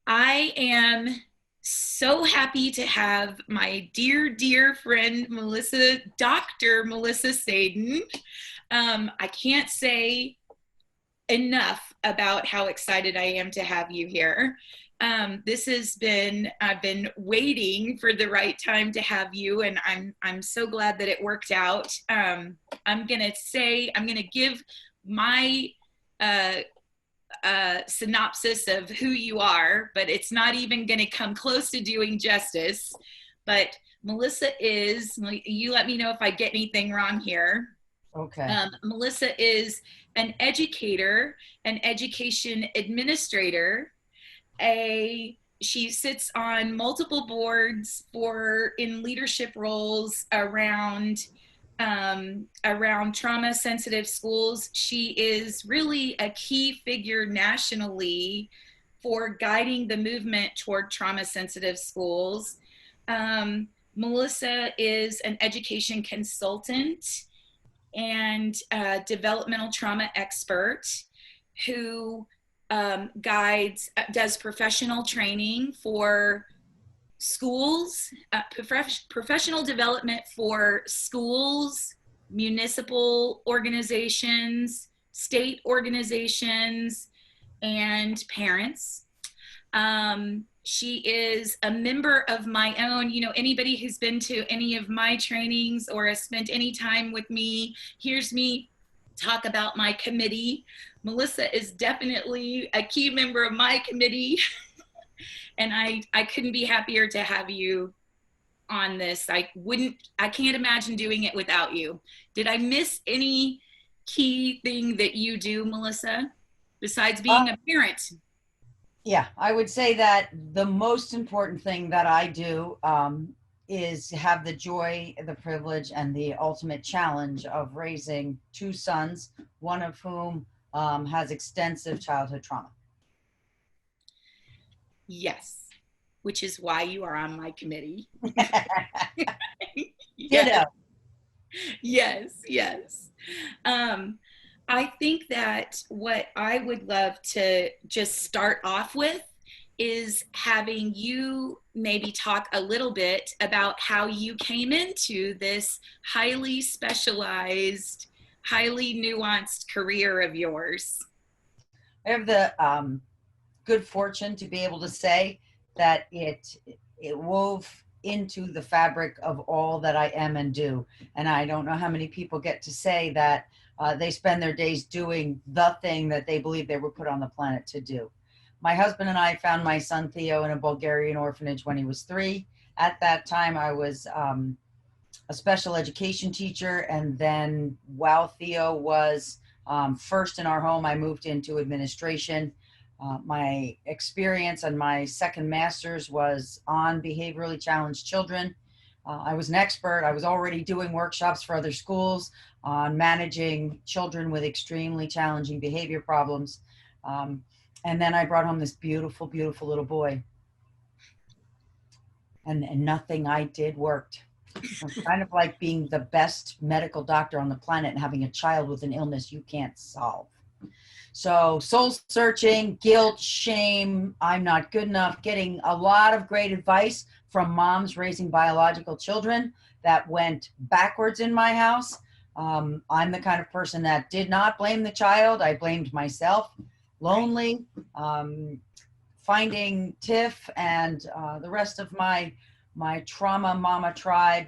I am so happy to have my dear friend, Dr. Melissa Sadin. I can't say enough about how excited I am to have you here. I've been waiting for the right time to have you, and I'm so glad that it worked out. I'm gonna give my uh, synopsis of who you are, but it's not even going to come close to doing justice. But Melissa is, you let me know if I get anything wrong here. Okay. Melissa is an educator, an education administrator, she sits on multiple boards for in leadership roles around trauma sensitive schools. She is really a key figure nationally for guiding the movement toward trauma sensitive schools. Melissa is an education consultant and a developmental trauma expert who does professional training for schools, professional development for schools, municipal organizations, state organizations, and parents. She is a member of my own, anybody who's been to any of my trainings or has spent any time with me hears me talk about my committee. Melissa is definitely a key member of my committee. And I couldn't be happier to have you on this. I can't imagine doing it without you. Did I miss any key thing that you do, Melissa, besides being a parent? Yeah, I would say that the most important thing that I do is have the joy, the privilege, and the ultimate challenge of raising two sons, one of whom has extensive childhood trauma. Yes, which is why you are on my committee. Yes, Ditto. yes. Um, I think that what I would love to just start off with is having you maybe talk a little bit about how you came into this highly specialized, highly nuanced career of yours. I have the good fortune to be able to say that it wove into the fabric of all that I am and do. And I don't know how many people get to say that they spend their days doing the thing that they believe they were put on the planet to do. My husband and I found my son Theo in a Bulgarian orphanage when he was 3. At that time, I was a special education teacher. And then while Theo was first in our home, I moved into administration. My experience and my second master's was on behaviorally challenged children. I was an expert. I was already doing workshops for other schools on managing children with extremely challenging behavior problems. And then I brought home this beautiful little boy. And nothing I did worked. It's kind of like being the best medical doctor on the planet and having a child with an illness you can't solve. So soul searching, guilt, shame, I'm not good enough, getting a lot of great advice from moms raising biological children that went backwards in my house. I'm the kind of person that did not blame the child. I blamed myself. Lonely, finding Tiff and the rest of my trauma mama tribe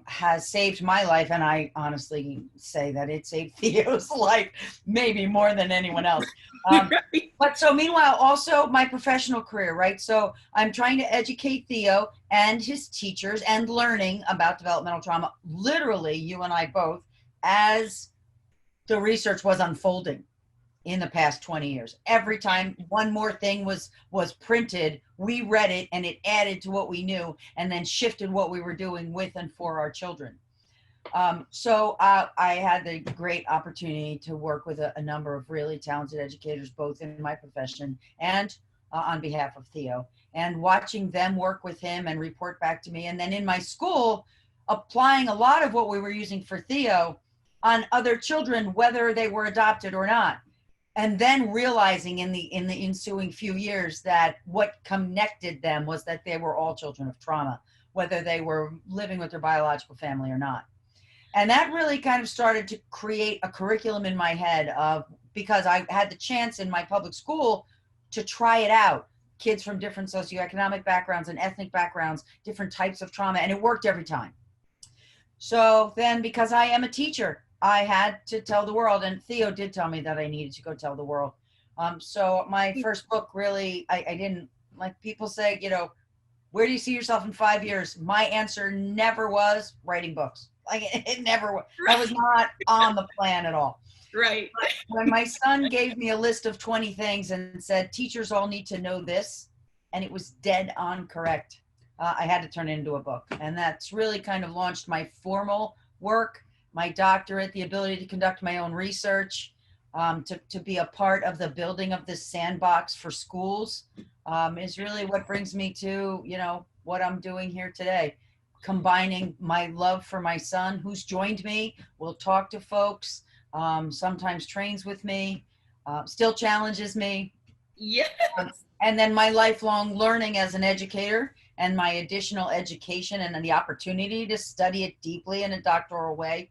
has saved my life, and I honestly say that it saved Theo's life maybe more than anyone else. But so meanwhile, also my professional career, right? So I'm trying to educate Theo and his teachers and learning about developmental trauma, literally you and I both, as the research was unfolding in the past 20 years. Every time one more thing was printed, we read it and it added to what we knew and then shifted what we were doing with and for our children. So I had the great opportunity to work with a number of really talented educators, both in my profession and on behalf of Theo, and watching them work with him and report back to me. And then in my school, applying a lot of what we were using for Theo on other children, whether they were adopted or not. and then realizing in the ensuing few years that what connected them was that they were all children of trauma, whether they were living with their biological family or not. And that really kind of started to create a curriculum in my head of, because I had the chance in my public school to try it out. Kids from different socioeconomic backgrounds and ethnic backgrounds, different types of trauma, and it worked every time. So then, because I am a teacher, I had to tell the world, and Theo did tell me that I needed to go tell the world. So my first book really, I didn't, like people say, you know, where do you see yourself in 5 years? My answer never was writing books. Like it never was. That was not on the plan at all. Right. But when my son gave me a list of 20 things and said, teachers all need to know this, and it was dead on correct, I had to turn it into a book. And that's really kind of launched my formal work, my doctorate, the ability to conduct my own research, to be a part of the building of this sandbox for schools, is really what brings me to, you know, what I'm doing here today. Combining my love for my son, who's joined me, will talk to folks, sometimes trains with me, still challenges me. Yes. And then my lifelong learning as an educator and my additional education and then the opportunity to study it deeply in a doctoral way.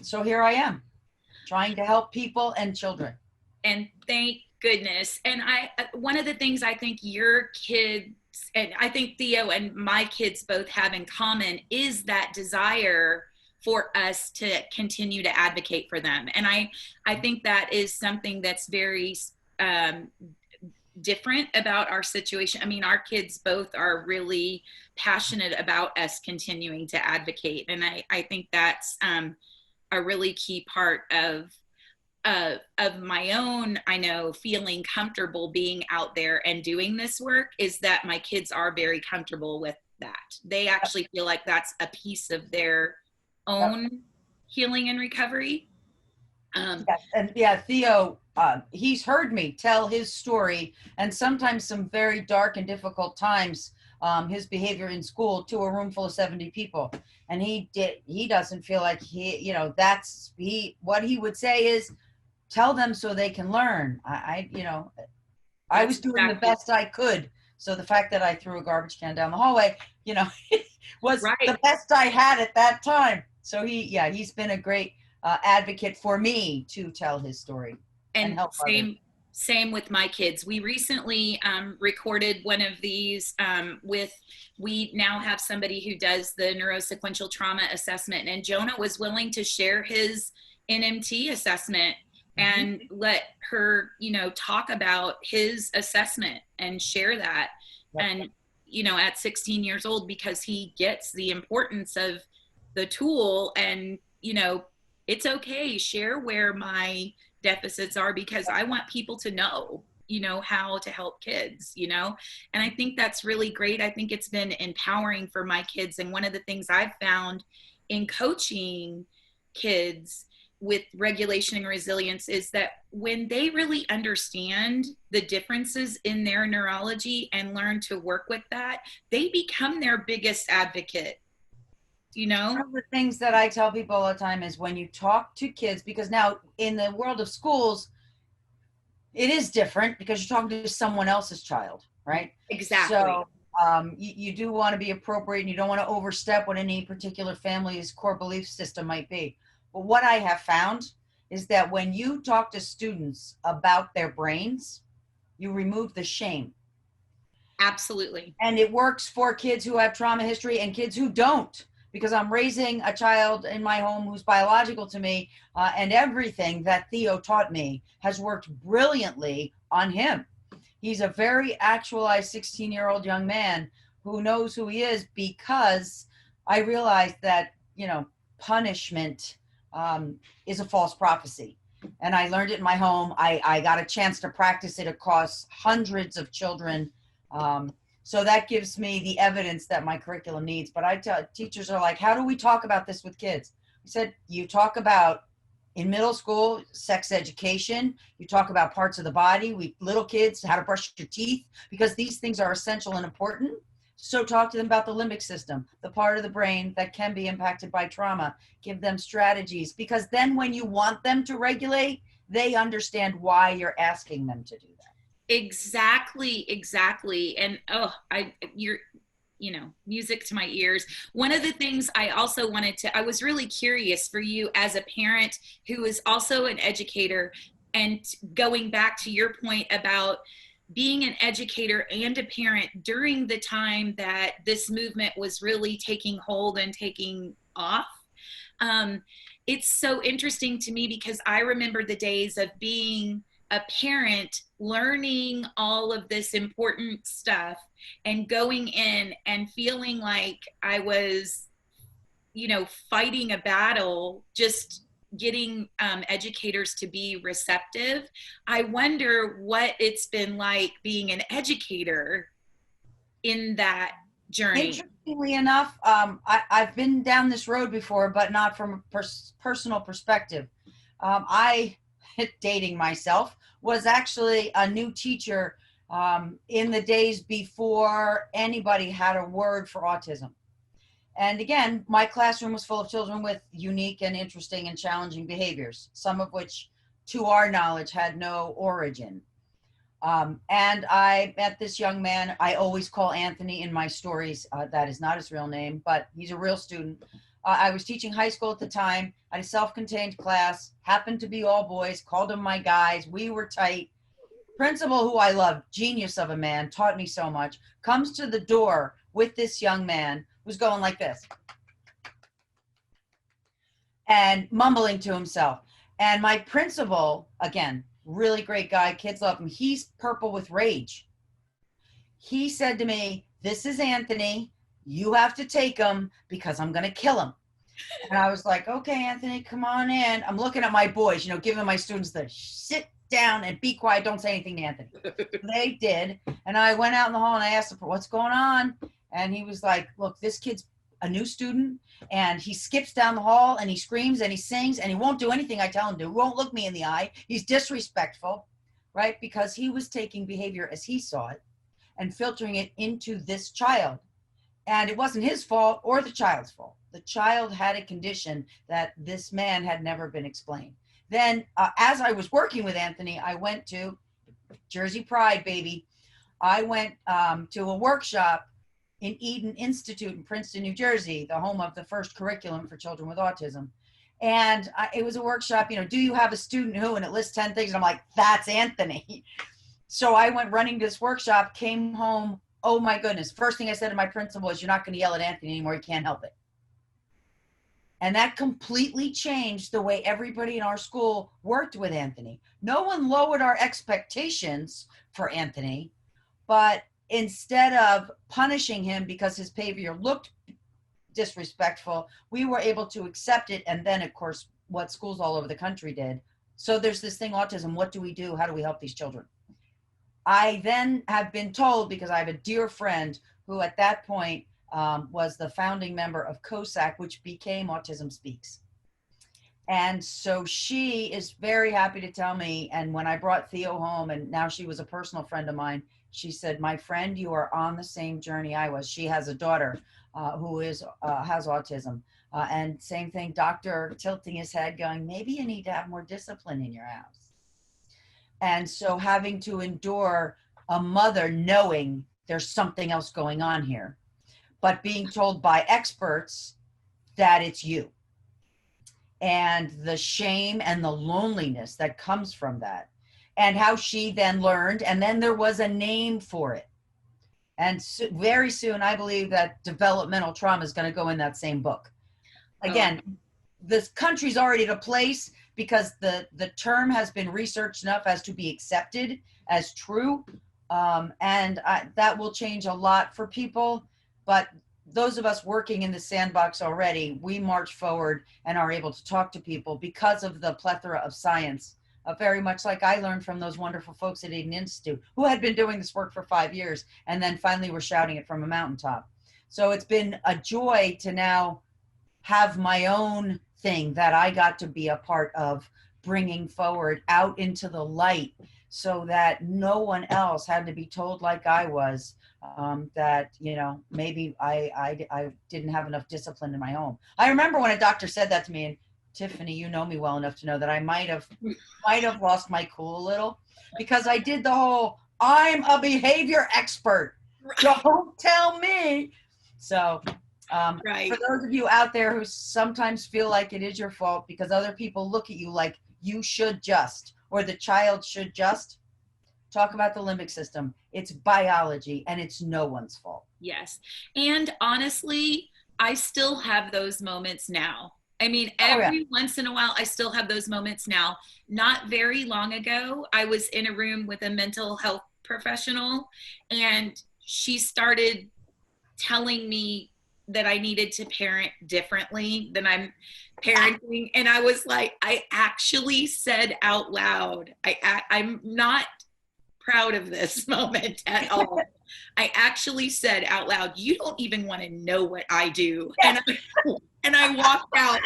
So here I am, trying to help people and children. And thank goodness. And one of the things I think your kids, and I think Theo and my kids both have in common, is that desire for us to continue to advocate for them. And I think that is something that's very different about our situation. I mean, our kids both are really passionate about us continuing to advocate. And I think that's a really key part of my own, I know, feeling comfortable being out there and doing this work, is that my kids are very comfortable with that. They actually feel like that's a piece of their own healing and recovery. Yes. And yeah, Theo, he's heard me tell his story, and sometimes some very dark and difficult times, his behavior in school, to a room full of 70 people. And he doesn't feel like what he would say is, tell them so they can learn. I was doing the best I could. So the fact that I threw a garbage can down the hallway, you know, was the best I had at that time. So he's been a great advocate for me to tell his story and help others. Same with my kids. We recently recorded one of these we now have somebody who does the neurosequential trauma assessment, and Jonah was willing to share his NMT assessment and let her, you know, talk about his assessment and share that. Yep. And, you know, at 16 years old, because he gets the importance of the tool, and, you know, it's okay, share where my deficits are, because I want people to know, you know, how to help kids, you know. And I think that's really great. I think it's been empowering for my kids. And one of the things I've found in coaching kids with regulation and resilience is that when they really understand the differences in their neurology and learn to work with that, they become their biggest advocate. You know, one of the things that I tell people all the time is, when you talk to kids, because now in the world of schools, it is different because you're talking to someone else's child, right? Exactly. So you do want to be appropriate, and you don't want to overstep what any particular family's core belief system might be. But what I have found is that when you talk to students about their brains, you remove the shame. Absolutely. And it works for kids who have trauma history and kids who don't, because I'm raising a child in my home who's biological to me, and everything that Theo taught me has worked brilliantly on him. He's a very actualized 16-year-old young man who knows who he is, because I realized that, you know, punishment is a false prophecy. And I learned it in my home. I got a chance to practice it across hundreds of children. So that gives me the evidence that my curriculum needs. But I tell teachers are like, how do we talk about this with kids? I said, you talk about, in middle school, sex education. You talk about parts of the body. Little kids, how to brush your teeth, because these things are essential and important. So talk to them about the limbic system, the part of the brain that can be impacted by trauma. Give them strategies, because then when you want them to regulate, they understand why you're asking them to do that. Exactly. And you're, music to my ears. One of the things I also I was really curious for you as a parent who is also an educator, and going back to your point about being an educator and a parent during the time that this movement was really taking hold and taking off. It's so interesting to me because I remember the days of being a parent, learning all of this important stuff and going in and feeling like I was, fighting a battle, just getting educators to be receptive. I wonder what it's been like being an educator in that journey. Interestingly enough, I've been down this road before, but not from a personal perspective. I, dating myself, was actually a new teacher in the days before anybody had a word for autism. And again, my classroom was full of children with unique and interesting and challenging behaviors, some of which, to our knowledge, had no origin. And I met this young man. I always call Anthony in my stories. That is not his real name, but he's a real student. I was teaching high school at the time. I had a self-contained class, happened to be all boys, called them my guys. We were tight. Principal, who I love, genius of a man, taught me so much, comes to the door with this young man who's going like this and mumbling to himself. And my principal, again, really great guy, kids love him. He's purple with rage. He said to me, "This is Anthony. You have to take him because I'm going to kill him." And I was like, "Okay, Anthony, come on in." I'm looking at my boys, giving my students the sit down and be quiet. Don't say anything to Anthony. They did. And I went out in the hall and I asked him, "What's going on?" And he was like, "Look, this kid's a new student and he skips down the hall and he screams and he sings and he won't do anything I tell him to. He won't look me in the eye. He's disrespectful," right? Because he was taking behavior as he saw it and filtering it into this child. And it wasn't his fault or the child's fault. The child had a condition that this man had never been explained. Then as I was working with Anthony, I went to Jersey Pride, baby. I went to a workshop in Eden Institute in Princeton, New Jersey, the home of the first curriculum for children with autism. And it was a workshop, do you have a student who, and it lists 10 things. And I'm like, that's Anthony. So I went running to this workshop, came home. Oh my goodness. First thing I said to my principal is, "You're not going to yell at Anthony anymore. He can't help it." And that completely changed the way everybody in our school worked with Anthony. No one lowered our expectations for Anthony, but instead of punishing him because his behavior looked disrespectful, we were able to accept it. And then, of course, what schools all over the country did. So there's this thing, autism. What do we do? How do we help these children? I then have been told, because I have a dear friend who at that point was the founding member of COSAC, which became Autism Speaks. And so she is very happy to tell me. And when I brought Theo home, and now she was a personal friend of mine, she said, "My friend, you are on the same journey I was." She has a daughter who has autism. And same thing, doctor tilting his head going, "Maybe you need to have more discipline in your house." And so having to endure a mother knowing there's something else going on here, but being told by experts that it's you. And the shame and the loneliness that comes from that. And how she then learned, and then there was a name for it. And very soon, I believe that developmental trauma is going to go in that same book. Again, this country's already at a place because the term has been researched enough as to be accepted as true. And that will change a lot for people. But those of us working in the sandbox already, we march forward and are able to talk to people because of the plethora of science. Very much like I learned from those wonderful folks at Eden Institute who had been doing this work for 5 years and then finally were shouting it from a mountaintop. So it's been a joy to now have my own thing that I got to be a part of bringing forward out into the light so that no one else had to be told like I was that, maybe I didn't have enough discipline in my home. I remember when a doctor said that to me, and Tiffany, you know me well enough to know that I might have lost my cool a little because I did the whole I'm a behavior expert. Don't tell me. So Right. for those of you out there who sometimes feel like it is your fault because other people look at you like you should just or the child should just, talk about the limbic system. It's biology and it's no one's fault. Yes. And honestly, I still have those moments now. I mean, Oh, yeah. every once in a while, I still have those moments now. Not very long ago, I was in a room with a mental health professional, and she started telling me that I needed to parent differently than I'm parenting. And I was like, I actually said out loud, I'm not proud of this moment at all. I actually said out loud, you don't even want to know what I do. And I walked out.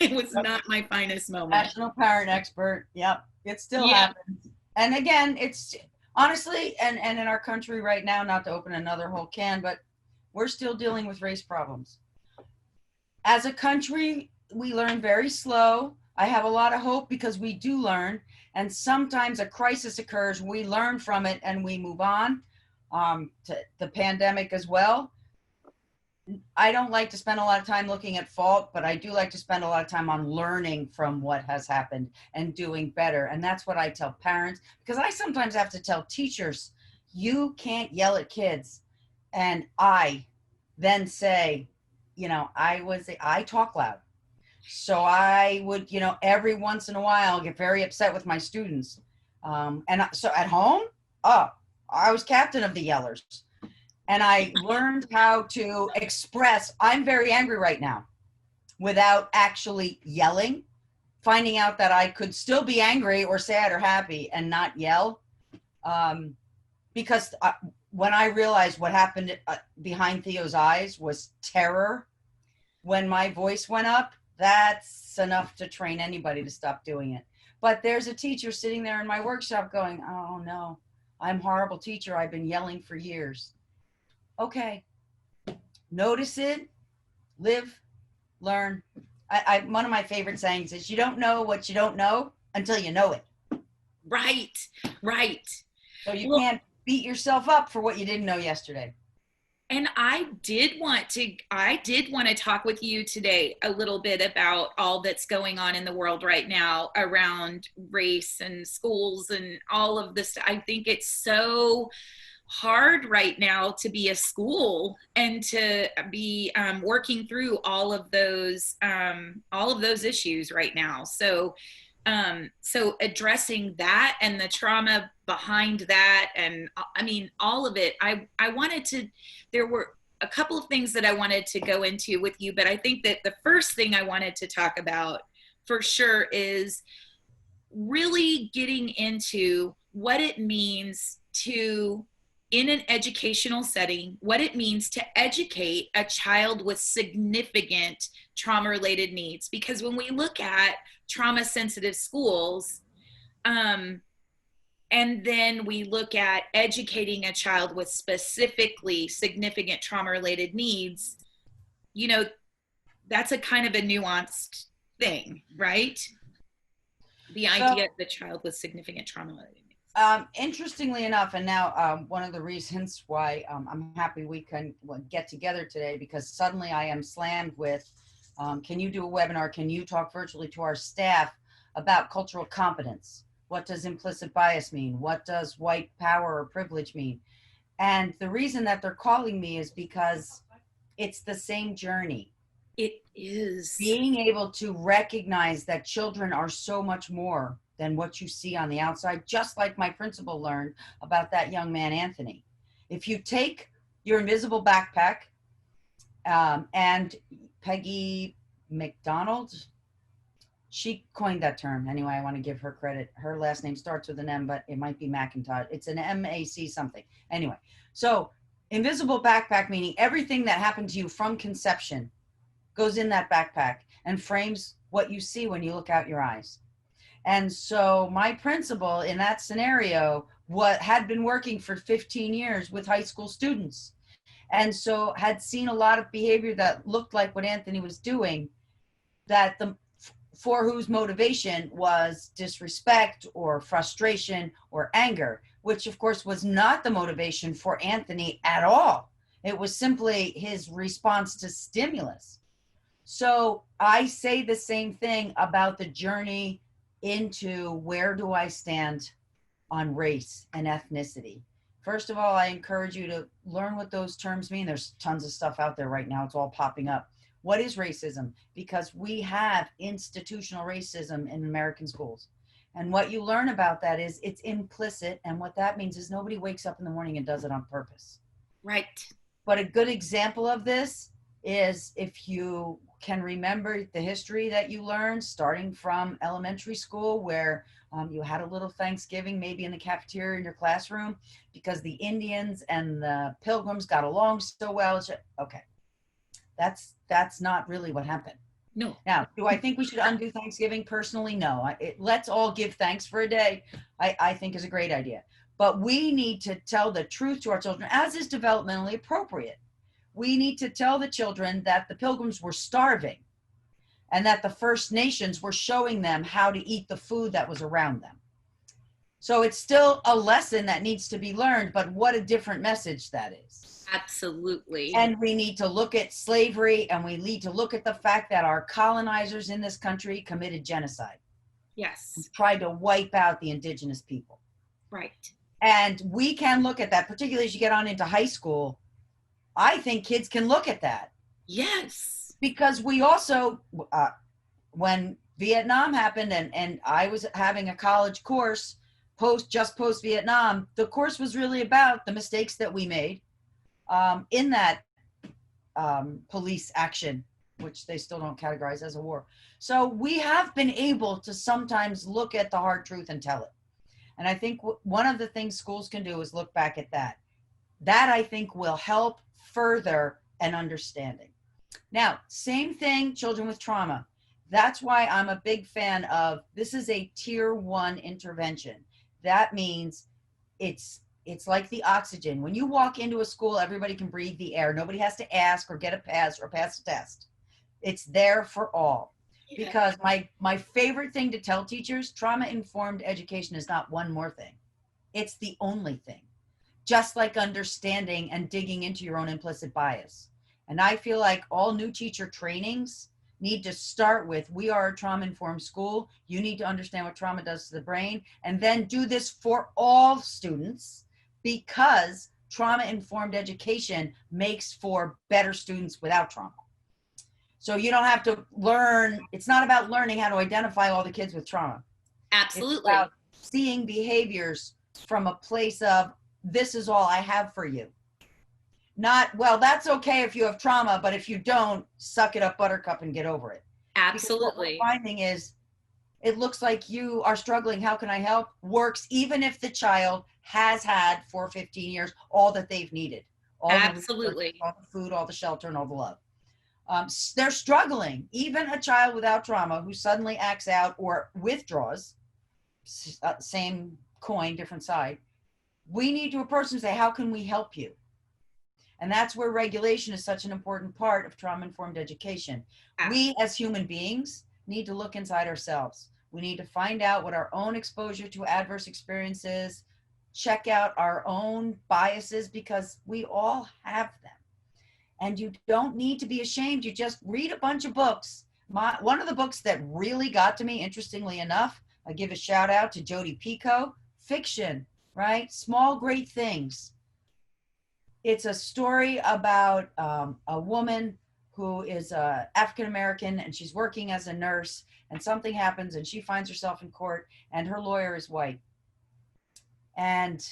It was not my finest moment. National parent expert. Yep. It still Yeah. happens. And again, it's honestly, and in our country right now, not to open another whole can, but we're still dealing with race problems. As a country, we learn very slow. I have a lot of hope because we do learn. And sometimes a crisis occurs, we learn from it and we move on. To the pandemic as well. I don't like to spend a lot of time looking at fault, but I do like to spend a lot of time on learning from what has happened and doing better. And that's what I tell parents, because I sometimes have to tell teachers, you can't yell at kids. And I then say, I talk loud. So I would, every once in a while get very upset with my students. So at home, I was captain of the yellers. And I learned how to express, I'm very angry right now, without actually yelling, finding out that I could still be angry or sad or happy and not yell. Because when I realized what happened behind Theo's eyes was terror, when my voice went up, that's enough to train anybody to stop doing it. But there's a teacher sitting there in my workshop going, oh no, I'm a horrible teacher. I've been yelling for years. Okay, notice it, live, learn. One of my favorite sayings is you don't know what you don't know until you know it. Right. So you can't beat yourself up for what you didn't know yesterday. And I did want to talk with you today a little bit about all that's going on in the world right now around race and schools and all of this. I think it's so hard right now to be a school and to be working through all of those issues right now. So addressing that and the trauma behind that, and I mean all of it. There were a couple of things that I wanted to go into with you, but I think that the first thing I wanted to talk about for sure is really getting into what it means to, in an educational setting, what it means to educate a child with significant trauma-related needs. Because when we look at trauma-sensitive schools, and then we look at educating a child with specifically significant trauma-related needs, that's a kind of a nuanced thing, right? The idea of the child with significant trauma-related needs. Interestingly enough, and now one of the reasons why I'm happy we can get together today, because suddenly I am slammed with, can you do a webinar? Can you talk virtually to our staff about cultural competence? What does implicit bias mean? What does white power or privilege mean? And the reason that they're calling me is because it's the same journey. It is. Being able to recognize that children are so much more than what you see on the outside, just like my principal learned about that young man, Anthony. If you take your invisible backpack, and Peggy McDonald, she coined that term. Anyway, I want to give her credit. Her last name starts with an M, but it might be McIntosh. It's an M-A-C something. Anyway, so invisible backpack, meaning everything that happened to you from conception goes in that backpack and frames what you see when you look out your eyes. And so my principal in that scenario had been working for 15 years with high school students. And so had seen a lot of behavior that looked like what Anthony was doing. that the for whose motivation was disrespect or frustration or anger, which of course was not the motivation for Anthony at all. It was simply his response to stimulus. So I say the same thing about the journey into where do I stand on race and ethnicity. First of all, I encourage you to learn what those terms mean. There's tons of stuff out there right now. It's all popping up. What is racism? Because we have institutional racism in American schools. And what you learn about that is it's implicit. And what that means is nobody wakes up in the morning and does it on purpose. Right. But a good example of this is if you can remember the history that you learned starting from elementary school, where you had a little Thanksgiving maybe in the cafeteria in your classroom because the Indians and the Pilgrims got along so well. Okay, that's not really what happened. No. Now, do I think we should undo Thanksgiving? Personally, no. Let's all give thanks for a day. I think is a great idea. But we need to tell the truth to our children, as is developmentally appropriate. We need to tell the children that the Pilgrims were starving and that the First Nations were showing them how to eat the food that was around them. So it's still a lesson that needs to be learned, but what a different message that is. Absolutely. And we need to look at slavery, and we need to look at the fact that our colonizers in this country committed genocide. Yes. Tried to wipe out the indigenous people. Right. And we can look at that, particularly as you get on into high school. I think kids can look at that. Yes. Because we also, when Vietnam happened and I was having a college course post Vietnam, the course was really about the mistakes that we made in that police action, which they still don't categorize as a war. So we have been able to sometimes look at the hard truth and tell it. And I think one of the things schools can do is look back at that. That I think will help further an understanding. Now, same thing, children with trauma. That's why I'm a big fan of, this is a tier 1 intervention. That means it's like the oxygen. When you walk into a school, everybody can breathe the air. Nobody has to ask or get a pass or pass a test. It's there for all. Yeah. Because my favorite thing to tell teachers, trauma-informed education is not one more thing. It's the only thing. Just like understanding and digging into your own implicit bias. And I feel like all new teacher trainings need to start with, we are a trauma-informed school. You need to understand what trauma does to the brain, and then do this for all students, because trauma-informed education makes for better students without trauma. So you don't have to learn, it's not about learning how to identify all the kids with trauma. Absolutely. It's about seeing behaviors from a place of, this is all I have for you. Not, well, that's okay if you have trauma, but if you don't, suck it up, buttercup, and get over it. Absolutely. Because what we're finding is, it looks like you are struggling. How can I help? Works even if the child has had for 15 years all that they've needed. All Absolutely. all the food, all the shelter, and all the love. They're struggling. Even a child without trauma who suddenly acts out or withdraws, same coin, different side. We need to approach them and say, how can we help you? And that's where regulation is such an important part of trauma-informed education. We as human beings need to look inside ourselves. We need to find out what our own exposure to adverse experiences, check out our own biases, because we all have them. And you don't need to be ashamed. You just read a bunch of books. One of the books that really got to me, interestingly enough, I give a shout out to Jodi Picoult, fiction, right? Small Great Things. It's a story about a woman who is African-American, and she's working as a nurse, and something happens and she finds herself in court, and her lawyer is white. And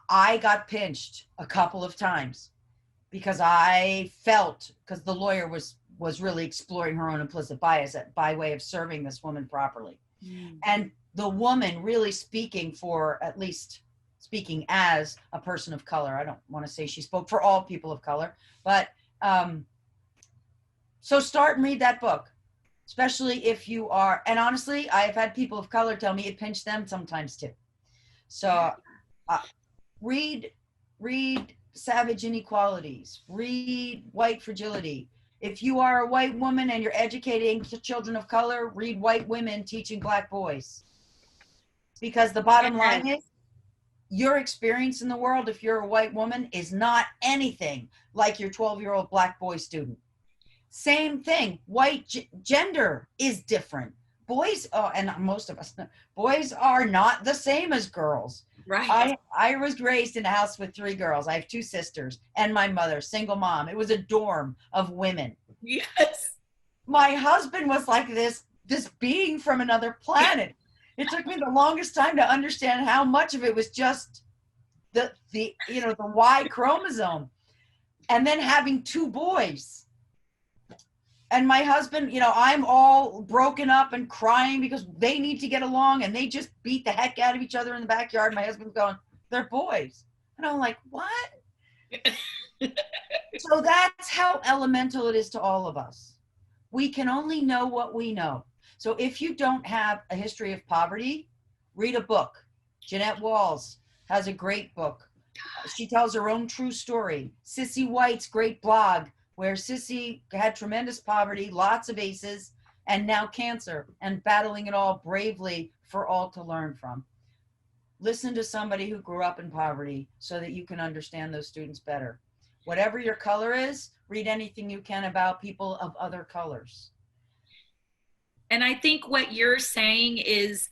I got pinched a couple of times because I felt, because the lawyer was really exploring her own implicit bias by way of serving this woman properly. And the woman really speaking for, at least speaking as a person of color. I don't want to say she spoke for all people of color, but so start and read that book, especially if you are, and honestly, I've had people of color tell me it pinched them sometimes too. So read Savage Inequalities, read White Fragility, If you are a white woman and you're educating children of color, read White Women Teaching Black Boys. Because the bottom line is, your experience in the world, if you're a white woman, is not anything like your 12-year-old black boy student. Same thing. White gender is different. Boys, and most of us, boys are not the same as girls. Right. I was raised in a house with 3 girls. I have 2 sisters and my mother, single mom. It was a dorm of women. Yes. My husband was like this being from another planet. It took me the longest time to understand how much of it was just the Y chromosome. And then having 2 boys. And my husband, I'm all broken up and crying because they need to get along and they just beat the heck out of each other in the backyard. My husband's going, they're boys. And I'm like, what? So that's how elemental it is to all of us. We can only know what we know. So if you don't have a history of poverty, read a book. Jeanette Walls has a great book. She tells her own true story. Sissy White's great blog, where Sissy had tremendous poverty, lots of ACEs, and now cancer, and battling it all bravely for all to learn from. Listen to somebody who grew up in poverty so that you can understand those students better. Whatever your color is, read anything you can about people of other colors. And I think what you're saying is,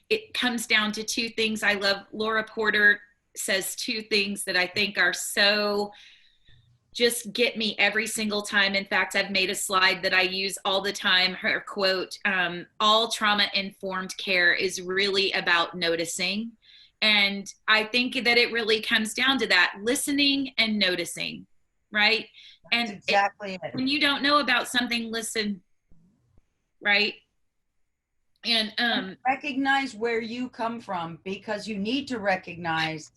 it comes down to 2 things. I love Laura Porter says 2 things that I think are so just get me every single time. In fact, I've made a slide that I use all the time. Her quote, all trauma-informed care is really about noticing. And I think that it really comes down to that, listening and noticing, right? That's exactly it. When you don't know about something, listen, right? And recognize where you come from, because you need to recognize.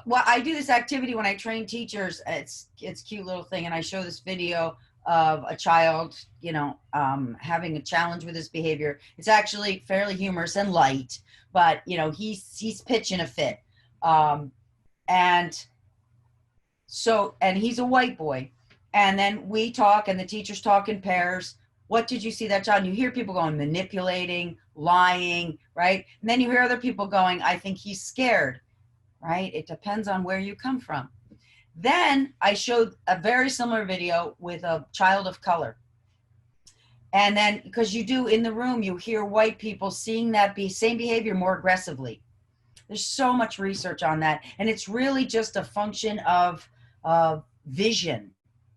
Well, I do this activity when I train teachers. It's a cute little thing, and I show this video of a child, having a challenge with his behavior. It's actually fairly humorous and light, but he's pitching a fit, and he's a white boy, and then we talk, and the teachers talk in pairs. What did you see that child? And you hear people going manipulating, lying, right? And then you hear other people going, I think he's scared. Right? It depends on where you come from. Then I showed a very similar video with a child of color. And then, because you do in the room, you hear white people seeing that same behavior more aggressively. There's so much research on that. And it's really just a function of vision,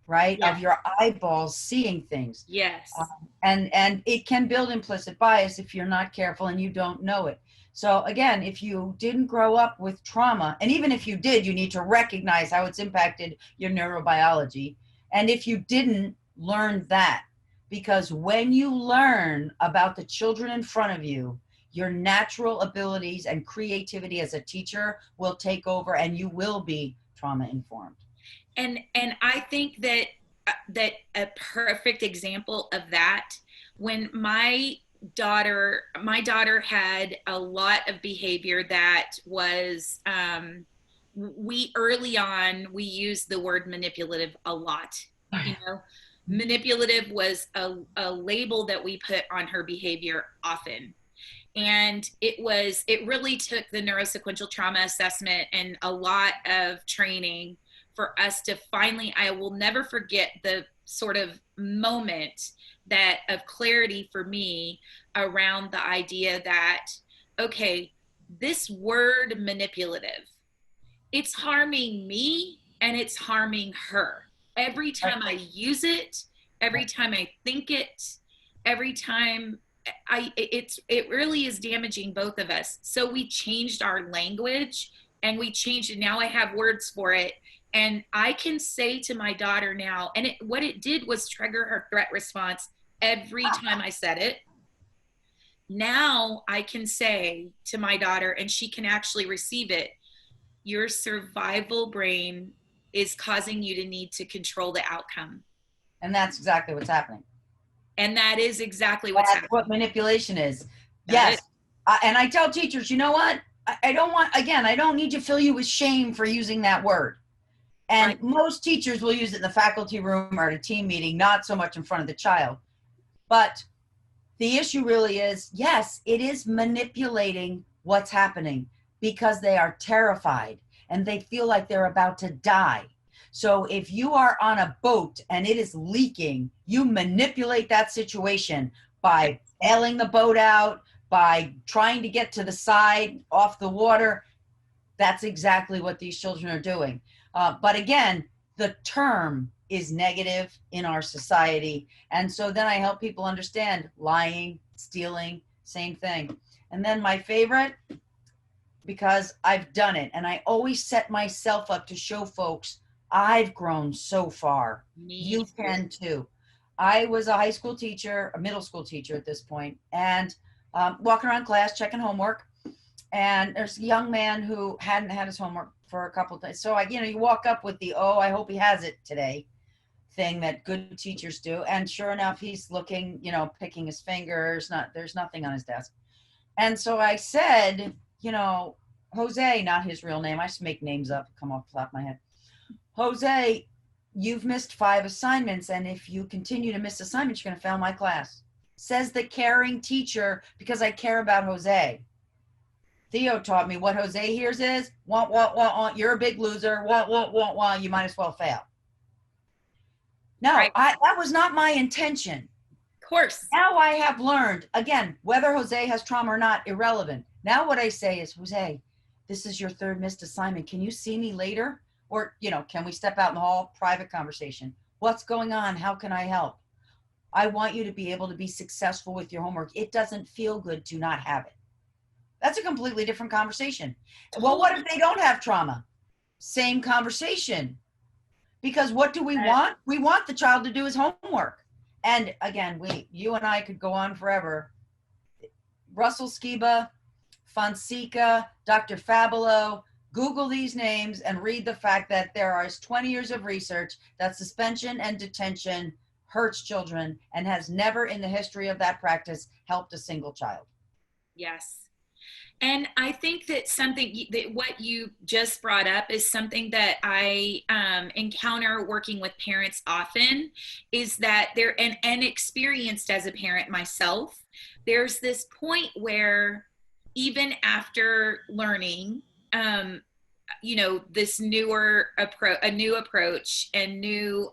right? Yes. Of your eyeballs seeing things. Yes. And it can build implicit bias if you're not careful and you don't know it. So again, if you didn't grow up with trauma, and even if you did, you need to recognize how it's impacted your neurobiology. And if you didn't, learn that. Because when you learn about the children in front of you, your natural abilities and creativity as a teacher will take over, and you will be trauma informed. And I think that a perfect example of that, when my daughter had a lot of behavior that was, early on, we used the word manipulative a lot. Manipulative was a label that we put on her behavior often. And it really took the neurosequential trauma assessment and a lot of training for us to finally, I will never forget the sort of moment of clarity for me around the idea that, okay, this word manipulative, it's harming me and it's harming her. Every time I use it, every time I think it, every time it really is damaging both of us. So we changed our language and we changed it. Now I have words for it. And I can say to my daughter now, and what it did was trigger her threat response every time I said it. Now I can say to my daughter, and she can actually receive it, your survival brain is causing you to need to control the outcome. And that's exactly what's happening. And that is exactly what's happening. What manipulation is. Yes. And I tell teachers, you know what? I don't need to fill you with shame for using that word. And most teachers will use it in the faculty room or at a team meeting, not so much in front of the child. But the issue really is, yes, it is manipulating what's happening because they are terrified and they feel like they're about to die. So if you are on a boat and it is leaking, you manipulate that situation by bailing the boat out, by trying to get to the side off the water. That's exactly what these children are doing. But again, the term is negative in our society. And so then I help people understand lying, stealing, same thing. And then my favorite, because I've done it and I always set myself up to show folks I've grown so far. You can too. I was a high school teacher, a middle school teacher at this point, and walking around class, checking homework. And there's a young man who hadn't had his homework for a couple of days. So you walk up with the, oh, I hope he has it today thing that good teachers do. And sure enough, he's looking, picking his fingers, there's nothing on his desk. And so I said, Jose, not his real name. I just make names up, come off the top of my head. Jose, you've missed 5 assignments. And if you continue to miss assignments, you're going to fail my class. Says the caring teacher, because I care about Jose. Theo taught me what Jose hears is, want, you're a big loser, want, you might as well fail. No, right. That was not my intention. Of course. Now I have learned, again, whether Jose has trauma or not, irrelevant. Now what I say is, Jose, this is your 3rd missed assignment. Can you see me later? Or, can we step out in the hall, private conversation? What's going on? How can I help? I want you to be able to be successful with your homework. It doesn't feel good to not have it. That's a completely different conversation. Well, what if they don't have trauma? Same conversation. Because what do we want? We want the child to do his homework. And again, you and I could go on forever. Russell Skiba, Fonseca, Dr. Fabolo, Google these names and read the fact that there is 20 years of research that suspension and detention hurts children and has never in the history of that practice helped a single child. Yes. And I think that what you just brought up is something that I encounter working with parents often, is that they're, and experienced as a parent myself, there's this point where even after learning, this a new approach and new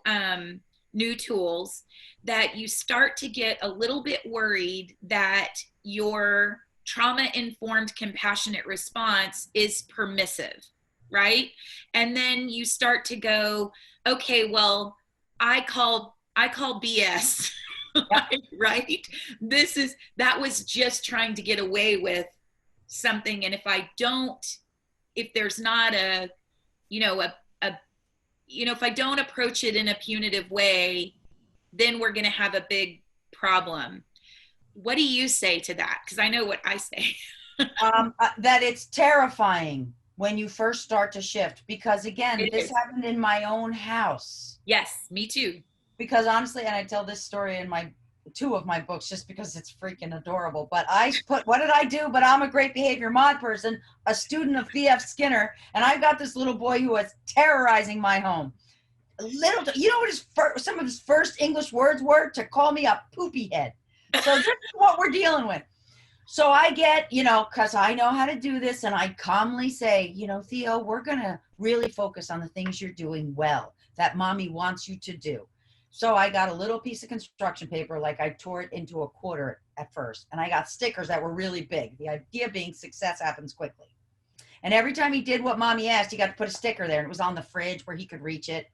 tools, that you start to get a little bit worried that your trauma-informed compassionate response is permissive, right? And then you start to go, okay, well, I call BS, right? That was just trying to get away with something. And if there's not if I don't approach it in a punitive way, then we're going to have a big problem. What do you say to that? Because I know what I say. That it's terrifying when you first start to shift, because again, this happened in my own house. Yes, me too. Because honestly, and I tell this story in 2 of my books just because it's freaking adorable, but what did I do? But I'm a great behavior mod person, a student of B.F. Skinner, and I've got this little boy who was terrorizing my home. What some of his first English words were? To call me a poopy head. So this is what we're dealing with. So I get, because I know how to do this, and I calmly say, Theo, we're going to really focus on the things you're doing well, that mommy wants you to do. So I got a little piece of construction paper, like I tore it into a quarter at first, and I got stickers that were really big. The idea being success happens quickly. And every time he did what mommy asked, he got to put a sticker there, and it was on the fridge where he could reach it.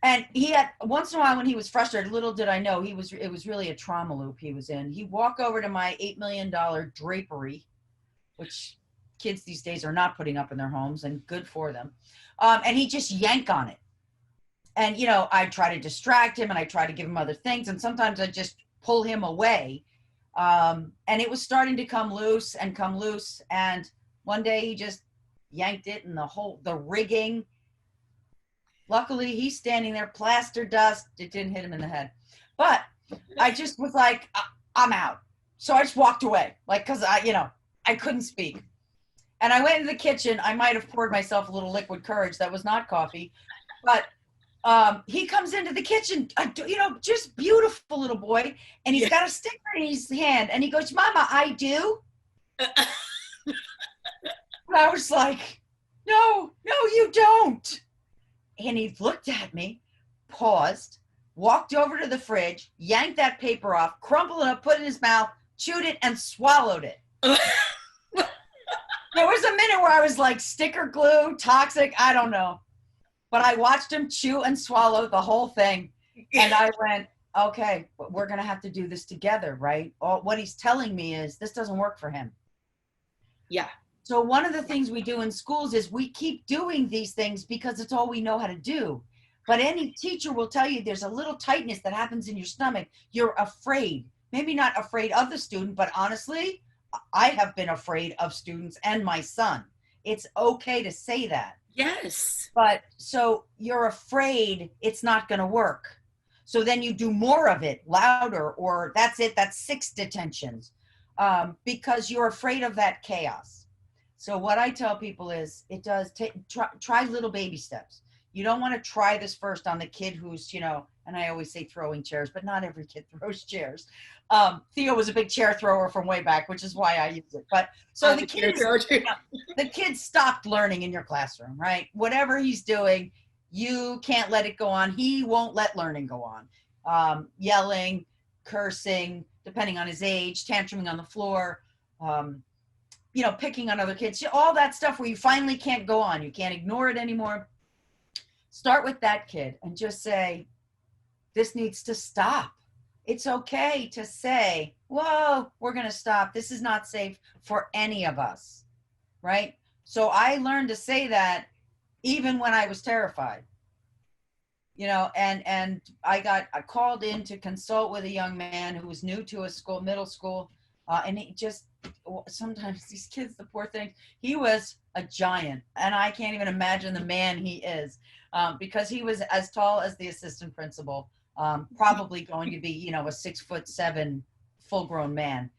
And he had, once in a while when he was frustrated, little did I know, it was really a trauma loop he was in. He'd walk over to my $8 million drapery, which kids these days are not putting up in their homes, and good for them. And he'd just yank on it. And, I'd try to distract him, and I'd try to give him other things. And sometimes I'd just pull him away. And it was starting to come loose. And one day he just yanked it, and the rigging. Luckily, he's standing there, plaster dust. It didn't hit him in the head. But I just was like, I'm out. So I just walked away, because I couldn't speak. And I went into the kitchen. I might have poured myself a little liquid courage that was not coffee. But he comes into the kitchen, just beautiful little boy, and he's Yeah. got a sticker in his hand, and he goes, "Mama, I do." And I was like, "No, no, you don't." And he looked at me, paused, walked over to the fridge, yanked that paper off, crumpled it up, put it in his mouth, chewed it, and swallowed it. There was a minute where I was like, sticker glue, toxic, I don't know. But I watched him chew and swallow the whole thing. And I went, okay, we're going to have to do this together, right? What he's telling me is this doesn't work for him. Yeah. So one of the things we do in schools is we keep doing these things because it's all we know how to do. But any teacher will tell you there's a little tightness that happens in your stomach. You're afraid, maybe not afraid of the student, but honestly, I have been afraid of students and my son. It's okay to say that. Yes. But so you're afraid it's not going to work. So then you do more of it, louder, or that's it, that's 6 detentions, because you're afraid of that chaos. So what I tell people is it does try little baby steps. You don't want to try this first on the kid who's, and I always say throwing chairs, but not every kid throws chairs. Theo was a big chair thrower from way back, which is why I use it. But so the kid stopped learning in your classroom, right? Whatever he's doing, you can't let it go on. He won't let learning go on. Yelling, cursing, depending on his age, tantruming on the floor, picking on other kids, all that stuff where you finally can't go on. You can't ignore it anymore. Start with that kid and just say, this needs to stop. It's okay to say, whoa, we're going to stop. This is not safe for any of us, right? So I learned to say that even when I was terrified, and I called in to consult with a young man who was new to a school, middle school, and he just, sometimes these kids, the poor thing, he was a giant, and I can't even imagine the man he is, because he was as tall as the assistant principal, probably going to be, a 6'7" full-grown man.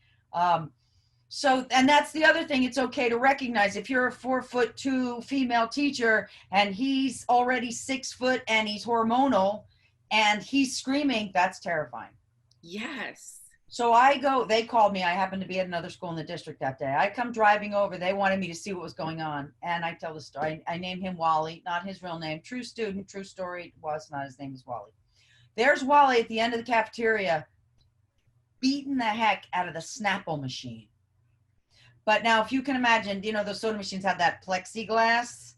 So, and that's the other thing. It's okay to recognize if you're a 4'2" female teacher and he's already 6 foot and he's hormonal and he's screaming, that's terrifying. Yes. So they called me. I happened to be at another school in the district that day. I come driving over. They wanted me to see what was going on. And I tell the story. I named him Wally, not his real name. True student, true story. Was not, his name is Wally. There's Wally at the end of the cafeteria, beating the heck out of the Snapple machine. But now, if you can imagine, those soda machines have that plexiglass,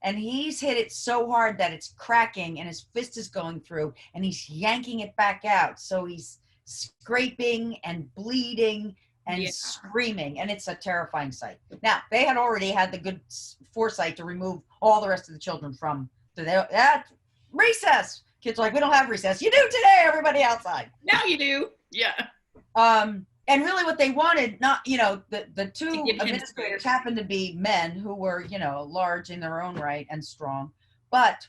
and he's hit it so hard that it's cracking, and his fist is going through, and he's yanking it back out. So he's scraping and bleeding and screaming, and it's a terrifying sight. Now, they had already had the good foresight to remove all the rest of the children from that recess. Kids are like, we don't have recess. You do today, everybody outside. Now you do. Yeah. And really what they wanted, not, the 2 administrators happened to be men who were, large in their own right and strong. But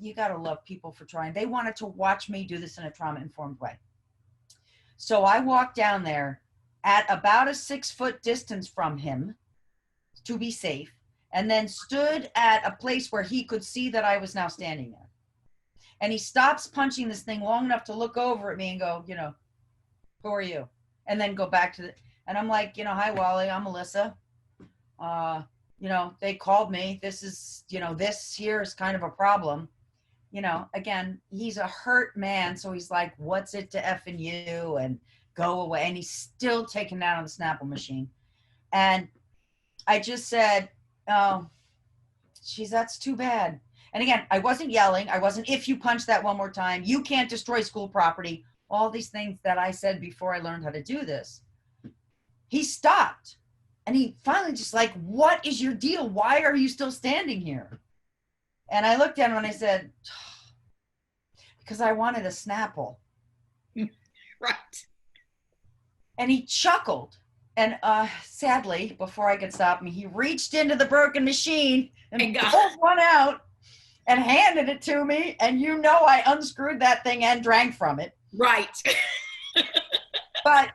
you got to love people for trying. They wanted to watch me do this in a trauma-informed way. So I walked down there at about a 6-foot distance from him to be safe, and then stood at a place where he could see that I was now standing there. And he stops punching this thing long enough to look over at me and go, who are you? And then go back to and I'm like, hi, Wally, I'm Melissa. They called me. This is, this here is kind of a problem. Again, he's a hurt man. So he's like, what's it to effing you? And go away. And he's still taken down on the Snapple machine. And I just said, oh, geez, that's too bad. And again, I wasn't yelling. I wasn't, if you punch that one more time, you can't destroy school property. All these things that I said before I learned how to do this. He stopped. And he finally just like, what is your deal? Why are you still standing here? And I looked at him and I said, because I wanted a Snapple. Right. And he chuckled. And sadly, before I could stop him, he reached into the broken machine and pulled one out and handed it to me. And I unscrewed that thing and drank from it. Right. But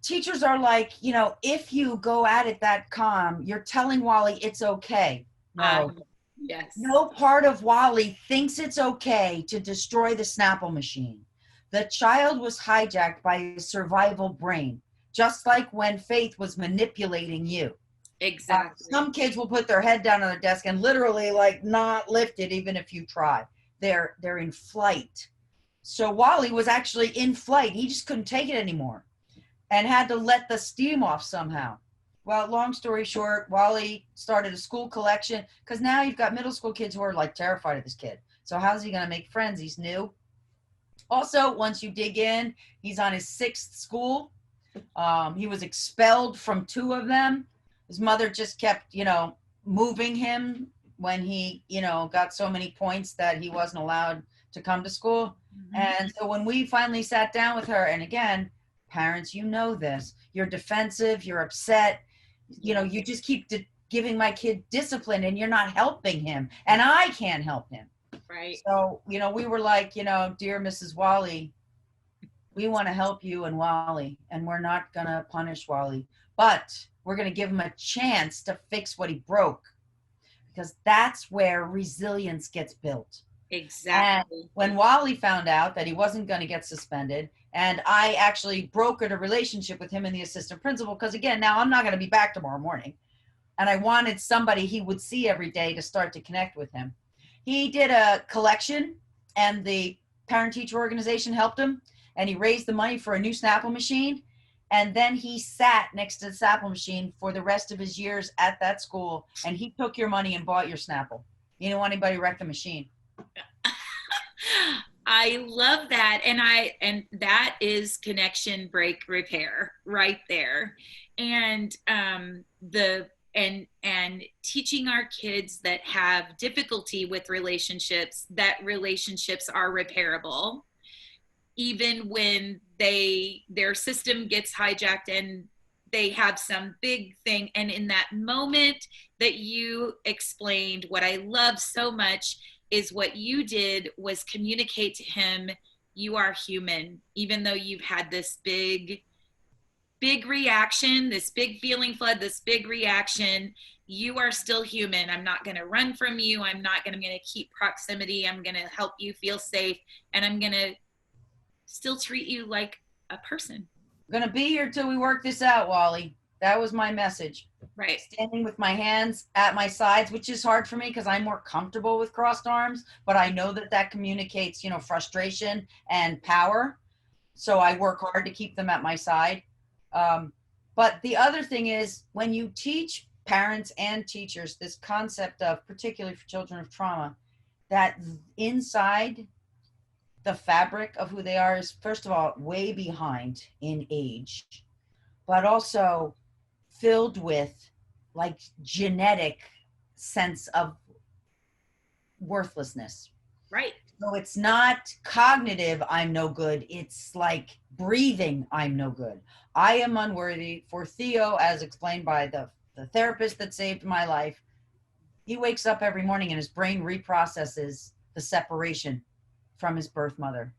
teachers are like, if you go at it that calm, you're telling Wally it's okay. No, Yes. No part of Wally thinks it's okay to destroy the Snapple machine. The child was hijacked by a survival brain, just like when Faith was manipulating you. Exactly. Some kids will put their head down on their desk and literally like not lift it even if you try. They're in flight. So Wally was actually in flight. He just couldn't take it anymore and had to let the steam off somehow. Well, long story short, Wally started a school collection because now you've got middle school kids who are like terrified of this kid. So how's he going to make friends? He's new. Also, once you dig in, he's on his sixth school. He was expelled from two of them. His mother just kept, moving him when he, got so many points that he wasn't allowed to come to school. Mm-hmm. And so when we finally sat down with her, and again, parents, you know this, you're defensive, you're upset, you just keep giving my kid discipline and you're not helping him. And I can't help him. Right. So, we were like, dear Mrs. Wally, we want to help you and Wally, and we're not going to punish Wally, but we're going to give him a chance to fix what he broke, because that's where resilience gets built. Exactly. And when Wally found out that he wasn't going to get suspended, and I actually brokered a relationship with him and the assistant principal, because again, now I'm not going to be back tomorrow morning, and I wanted somebody he would see every day to start to connect with him. He did a collection, and the parent-teacher organization helped him, and he raised the money for a new Snapple machine. And then he sat next to the Snapple machine for the rest of his years at that school, and he took your money and bought your Snapple. You didn't want anybody to wreck the machine. I love that. And that is connection break repair right there. And and teaching our kids that have difficulty with relationships, that relationships are repairable, even when their system gets hijacked and they have some big thing. And in that moment that you explained, what I love so much is what you did was communicate to him, you are human, even though you've had this big reaction, this big feeling flood, this big reaction. You are still human. I'm not going to run from you. I'm going to keep proximity. I'm going to help you feel safe. And I'm going to still treat you like a person. I'm going to be here till we work this out, Wally. That was my message. Right. Standing with my hands at my sides, which is hard for me because I'm more comfortable with crossed arms, but I know that communicates, frustration and power. So I work hard to keep them at my side. But the other thing is, when you teach parents and teachers this concept of, particularly for children of trauma, that inside the fabric of who they are is, first of all, way behind in age, but also filled with like genetic sense of worthlessness. Right. So it's not cognitive, I'm no good. It's like breathing, I'm no good. I am unworthy. For Theo, as explained by the therapist that saved my life, he wakes up every morning and his brain reprocesses the separation from his birth mother.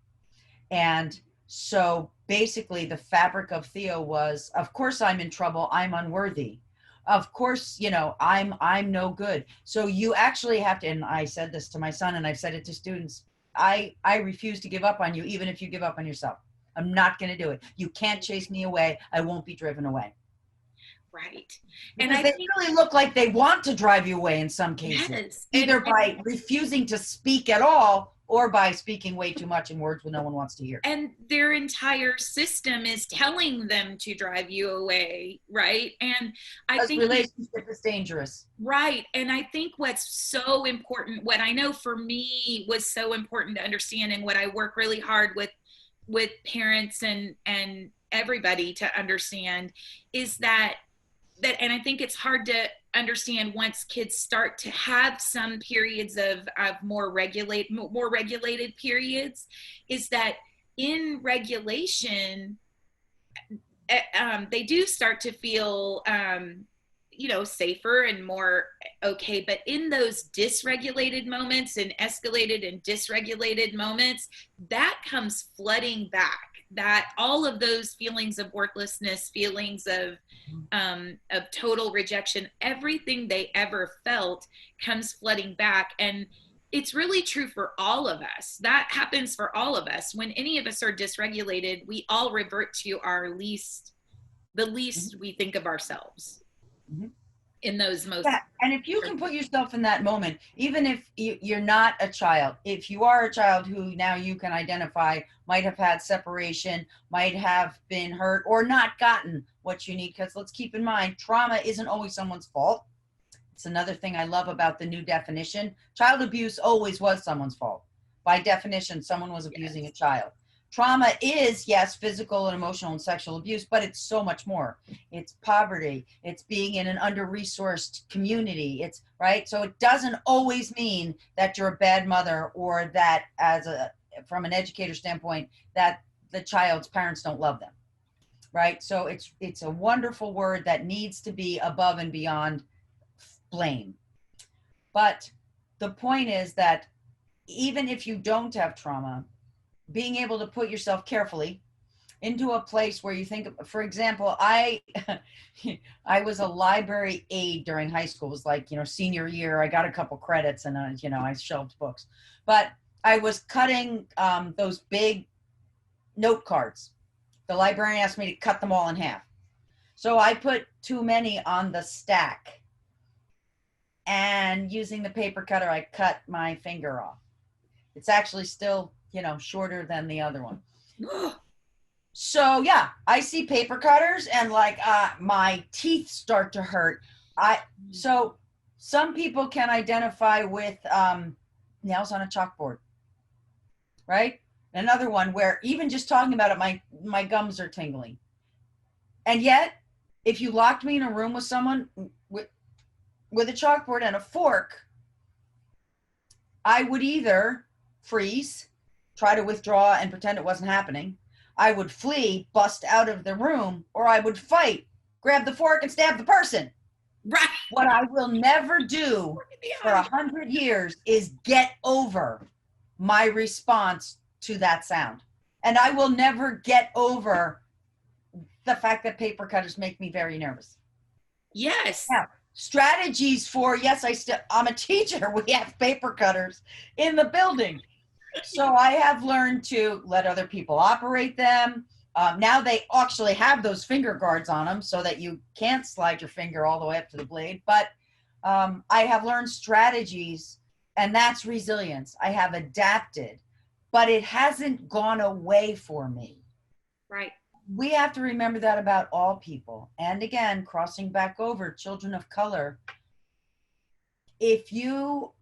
And so basically the fabric of Theo was, of course I'm in trouble, I'm unworthy. Of course, I'm no good. So you actually have to, and I said this to my son and I've said it to students, I refuse to give up on you, even if you give up on yourself. I'm not going to do it. You can't chase me away. I won't be driven away. Right. And they really look like they want to drive you away in some cases, yes. Either by refusing to speak at all or by speaking way too much in words when no one wants to hear. And their entire system is telling them to drive you away, right? And I think relationship is dangerous. Right. And I think what's so important, what I know for me was so important to understand, and what I work really hard with parents and everybody to understand, is that and I think it's hard to understand once kids start to have some periods of more regulated periods, is that in regulation, they do start to feel safer and more okay. But in those dysregulated moments and escalated and dysregulated moments, that comes flooding back. that all of those feelings of worthlessness, feelings of total rejection, everything they ever felt comes flooding back. And it's really true for all of us. That happens for all of us. When any of us are dysregulated, we all revert to the least we think of ourselves in those most. Yeah, and if you can put yourself in that moment, even if you're not a child, if you are a child who now you can identify might have had separation, might have been hurt, or not gotten what you need, because let's keep in mind, trauma isn't always someone's fault. It's another thing I love about the new definition. Child abuse always was someone's fault. By definition, someone was abusing a child. Trauma is, yes, physical and emotional and sexual abuse, but it's so much more. It's poverty. It's being in an under-resourced community. It's right. So it doesn't always mean that you're a bad mother, or that from an educator standpoint, that the child's parents don't love them. Right. So it's a wonderful word that needs to be above and beyond blame. But the point is that even if you don't have trauma, being able to put yourself carefully into a place where you think, for example, I was a library aide during high school. It was like, senior year, I got a couple credits and, I shelved books, but I was cutting those big note cards. The librarian asked me to cut them all in half. So I put too many on the stack, and using the paper cutter, I cut my finger off. It's actually still, shorter than the other one. So yeah, I see paper cutters and my teeth start to hurt. So some people can identify with nails on a chalkboard, right? Another one where even just talking about it, my gums are tingling. And yet, if you locked me in a room with someone with a chalkboard and a fork, I would either freeze, try to withdraw and pretend it wasn't happening. I would flee, bust out of the room, or I would fight, grab the fork and stab the person. Right. What I will never do for 100 years is get over my response to that sound. And I will never get over the fact that paper cutters make me very nervous. Yes. Now, strategies for, yes, I'm a teacher. We have paper cutters in the building. So I have learned to let other people operate them. Now they actually have those finger guards on them so that you can't slide your finger all the way up to the blade. But I have learned strategies, and that's resilience. I have adapted, but it hasn't gone away for me. Right. We have to remember that about all people. And again, crossing back over children of color. If you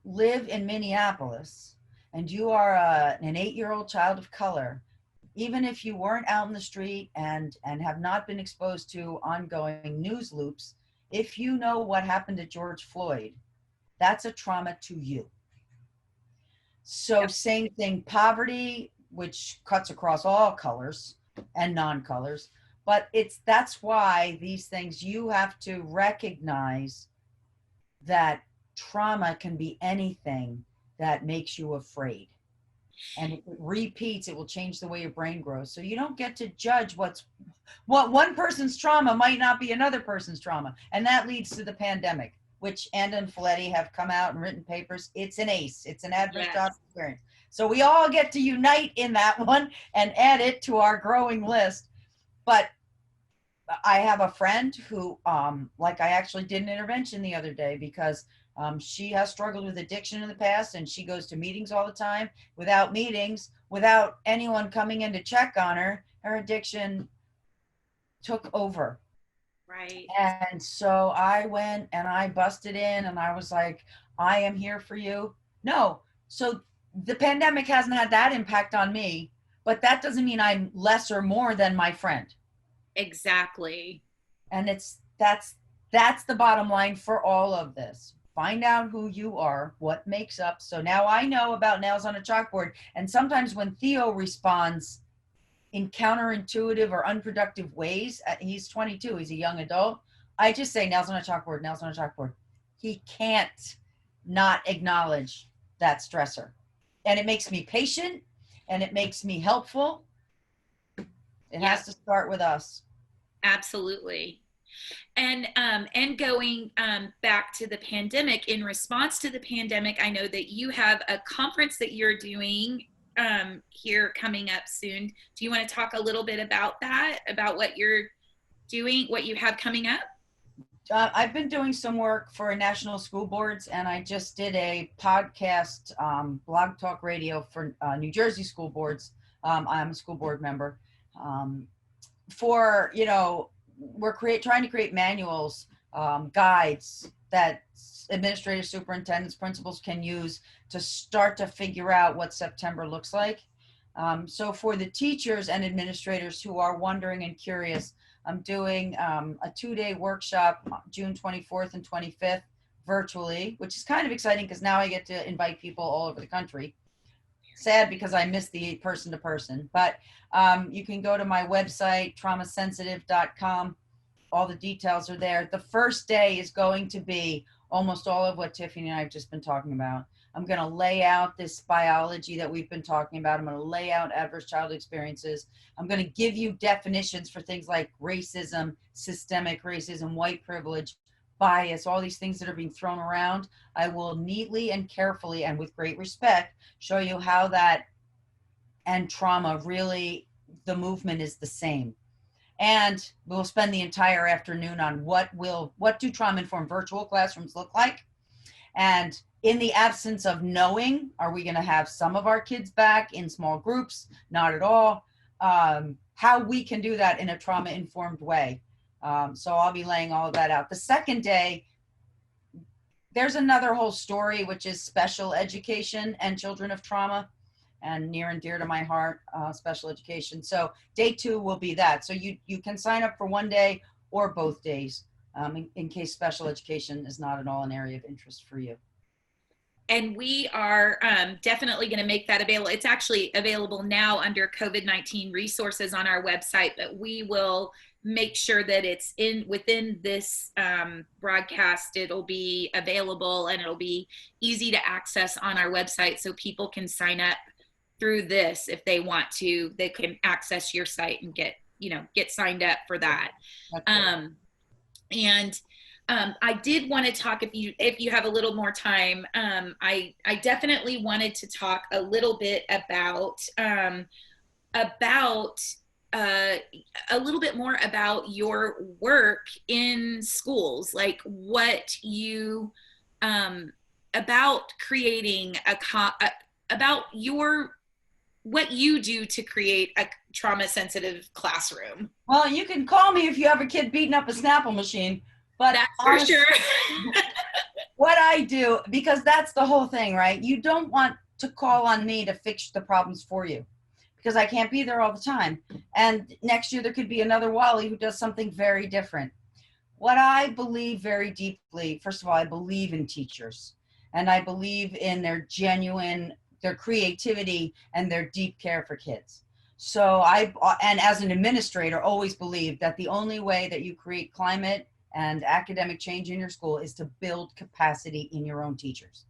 live in Minneapolis and you are an 8-year-old child of color, even if you weren't out in the street and have not been exposed to ongoing news loops, if you know what happened to George Floyd, that's a trauma to you. So same thing, poverty, which cuts across all colors and non-colors, but that's why these things, you have to recognize that trauma can be anything that makes you afraid. And if it repeats, it will change the way your brain grows. So you don't get to judge what one person's trauma might not be another person's trauma. And that leads to the pandemic, which Anda and Folletti have come out and written papers. It's an ACE. It's an adverse job experience. So we all get to unite in that one and add it to our growing list. But I have a friend who, I actually did an intervention the other day because she has struggled with addiction in the past, and she goes to meetings all the time. Without meetings, without anyone coming in to check on her, her addiction took over. Right. And so I went and I busted in and I was like, I am here for you. No. So the pandemic hasn't had that impact on me, but that doesn't mean I'm less or more than my friend. Exactly. And that's the bottom line for all of this. Find out who you are, what makes up. So now I know about nails on a chalkboard. And sometimes when Theo responds in counterintuitive or unproductive ways, he's 22, he's a young adult, I just say nails on a chalkboard, nails on a chalkboard. He can't not acknowledge that stressor. And it makes me patient and it makes me helpful. It Yeah, has to start with us. absolutely. And going back to the pandemic, in response to the pandemic, I know that you have a conference that you're doing here coming up soon. Do you want to talk a little bit about that, about what you're doing, what you have coming up? I've been doing some work for national school boards, and I just did a podcast, blog talk radio for New Jersey school boards. I'm a school board member. Um, for, we're trying to create manuals, guides that administrators, superintendents, principals can use to start to figure out what September looks like. So for the teachers and administrators who are wondering and curious, I'm doing a 2-day workshop, June 24th and 25th, virtually, which is kind of exciting because now I get to invite people all over the country. Sad because I miss the person to person, but you can go to my website, traumasensitive.com. All the details are there. The first day is going to be almost all of what Tiffany and I have just been talking about. I'm going to lay out this biology that we've been talking about. I'm going to lay out adverse childhood experiences. I'm going to give you definitions for things like racism, systemic racism, white privilege, bias, all these things that are being thrown around. I will neatly and carefully and with great respect show you how that and trauma really, the movement is the same. And we'll spend the entire afternoon on what do trauma-informed virtual classrooms look like? And in the absence of knowing, are we going to have some of our kids back in small groups? Not at all. How we can do that in a trauma-informed way. So I'll be laying all of that out. The second day, there's another whole story, which is special education and children of trauma, and near and dear to my heart, special education. So day 2 will be that. So you can sign up for one day or both days in case special education is not at all an area of interest for you. And we are definitely going to make that available. It's actually available now under COVID-19 resources on our website, but we will make sure that it's within this broadcast. It'll be available and it'll be easy to access on our website, so people can sign up through this if they want to. They can access your site and get signed up for that. And I did want to talk, if you have a little more time, I definitely wanted to talk a little bit about a little bit more about your work in schools, like what you about creating about what you do to create a trauma sensitive classroom. Well, you can call me if you have a kid beating up a Snapple machine, but that's for sure. What I do, because that's the whole thing, right? You don't want to call on me to fix the problems for you, because I can't be there all the time. And next year there could be another Wally who does something very different. What I believe very deeply, first of all, I believe in teachers, and I believe in their creativity and their deep care for kids. So and as an administrator, always believe that the only way that you create climate and academic change in your school is to build capacity in your own teachers.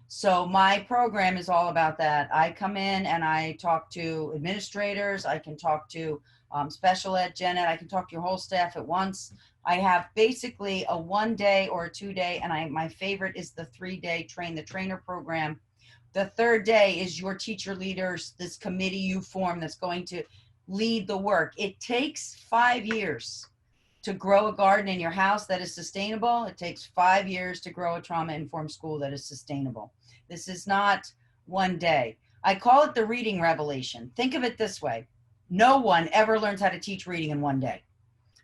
So my program is all about that. I come in and I talk to administrators. I can talk to special ed, gen ed. I can talk to your whole staff at once. I have basically a 1-day or a 2-day, and my favorite is the 3-day train the trainer program. The 3rd day is your teacher leaders, this committee you form that's going to lead the work. It takes 5 years to grow a garden in your house that is sustainable. It takes 5 years to grow a trauma-informed school that is sustainable. This is not one day. I call it the reading revelation. Think of it this way. No one ever learns how to teach reading in 1 day.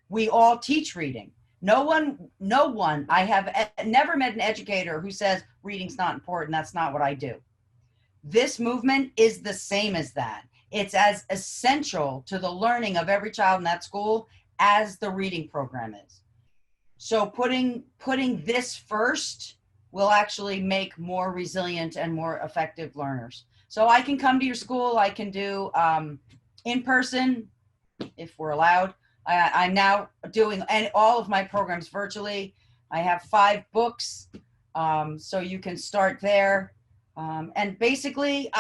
We all teach reading. No one, I have never met an educator who says reading's not important. That's not what I do. This movement is the same as that. It's as essential to the learning of every child in that school as the reading program is. So putting this first will actually make more resilient and more effective learners. So I can come to your school. I can do in person if we're allowed. I'm now doing all of my programs virtually. I have 5 books, so you can start there. And basically,